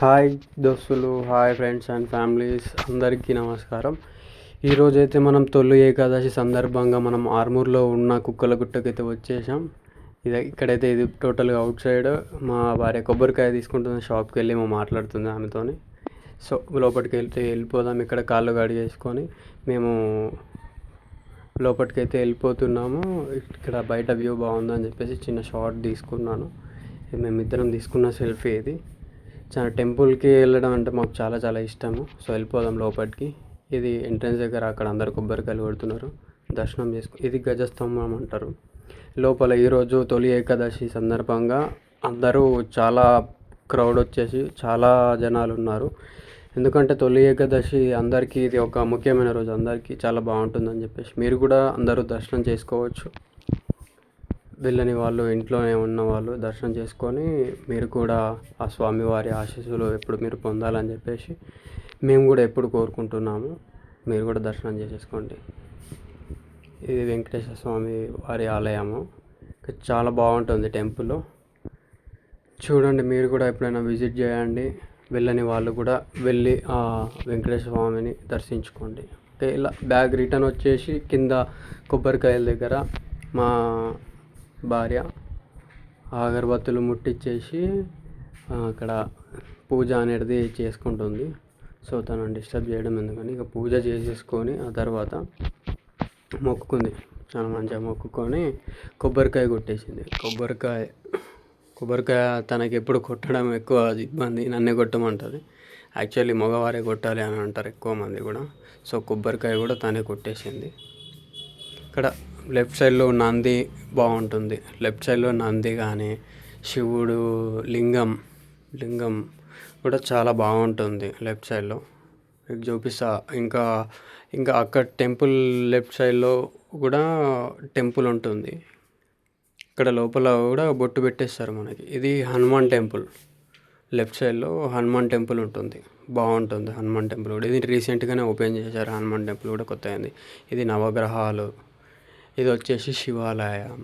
Hi దోస్తులు, hi friends and families, అందరికీ నమస్కారం. ఈరోజైతే మనం తొలి ఏకాదశి సందర్భంగా మనం ఆర్మూర్లో ఉన్న కుక్కలగుట్టకైతే వచ్చేసాం. ఇక్కడైతే ఇది టోటల్గా అవుట్ సైడ్. మా భార్య కొబ్బరికాయ తీసుకుంటున్న షాప్కి వెళ్ళి మాట్లాడుతుంది ఆమెతోని. సో లోపలికి వెళ్ళిపోదాం. ఇక్కడ కాళ్ళు కడిగేసుకొని మేము లోపలికైతే వెళ్ళిపోతున్నాము. ఇక్కడ బయట వ్యూ బాగుందని చెప్పేసి చిన్న షాట్ తీసుకున్నాను. మేమిద్దరం తీసుకున్న సెల్ఫీ ఇది. చాలా టెంపుల్కి వెళ్ళడం అంటే మాకు చాలా చాలా ఇష్టము. సో వెళ్ళిపోదాం లోపలికి. ఇది ఎంట్రన్స్ దగ్గర అక్కడ అందరు కొబ్బరికాయలు కొడుతున్నారు. దర్శనం ఇది గజస్తంభం అంటారు. లోపల ఈరోజు తొలి ఏకాదశి సందర్భంగా అందరూ చాలా క్రౌడ్ వచ్చేసి చాలా జనాలు ఉన్నారు. ఎందుకంటే తొలి ఏకాదశి అందరికీ ఇది ఒక ముఖ్యమైన రోజు, అందరికీ చాలా బాగుంటుందని చెప్పేసి మీరు కూడా అందరూ దర్శనం చేసుకోవచ్చు. వెళ్ళని వాళ్ళు, ఇంట్లోనే ఉన్న వాళ్ళు దర్శనం చేసుకొని మీరు కూడా ఆ స్వామివారి ఆశీస్సులు ఎప్పుడు మీరు పొందాలని చెప్పేసి మేము కూడా ఎప్పుడు కోరుకుంటున్నాము. మీరు కూడా దర్శనం చేసేసుకోండి. ఇది వెంకటేశ్వర స్వామి వారి ఆలయము. చాలా బాగుంటుంది టెంపుల్. చూడండి, మీరు కూడా ఎప్పుడైనా విజిట్ చేయండి. వెళ్ళని వాళ్ళు కూడా వెళ్ళి ఆ వెంకటేశ్వర స్వామిని దర్శించుకోండి. ఓకే, ఇలా బ్యాగ్ రిటర్న్ వచ్చేసి కింద కొబ్బరికాయల దగ్గర మా భార్య అగరబత్తులు ముట్టించేసి అక్కడ పూజ అనేది చేసుకుంటుంది. సో తనని డిస్టర్బ్ చేయడం ఎందుకని ఇక పూజ చేసేసుకొని ఆ తర్వాత మొక్కుకుంది. చాలా మంచిగా మొక్కుకొని కొబ్బరికాయ కొట్టేసింది. కొబ్బరికాయ తనకి ఎప్పుడు కొట్టడం ఎక్కువ ఇబ్బంది, నన్నే కొట్టమంటుంది. యాక్చువల్లీ మగవారే కొట్టాలి అని అంటారు ఎక్కువ మంది కూడా. సో కొబ్బరికాయ కూడా తనే కొట్టేసింది. ఇక్కడ లెఫ్ట్ సైడ్లో నంది బాగుంటుంది. లెఫ్ట్ సైడ్లో నంది కానీ శివుడు లింగం కూడా చాలా బాగుంటుంది లెఫ్ట్ సైడ్లో. మీకు చూపిస్తా. ఇంకా ఇంకా అక్కడ టెంపుల్ లెఫ్ట్ సైడ్లో కూడా టెంపుల్ ఉంటుంది. ఇక్కడ లోపల కూడా బొట్టు పెట్టేస్తారు మనకి. ఇది హనుమాన్ టెంపుల్. లెఫ్ట్ సైడ్లో హనుమాన్ టెంపుల్ ఉంటుంది, బాగుంటుంది హనుమాన్ టెంపుల్ కూడా. ఇది రీసెంట్గానే ఓపెన్ చేశారు హనుమాన్ టెంపుల్ కూడా, కొత్త అయింది. ఇది నవగ్రహాలు. ఇది వచ్చేసి శివాలయం.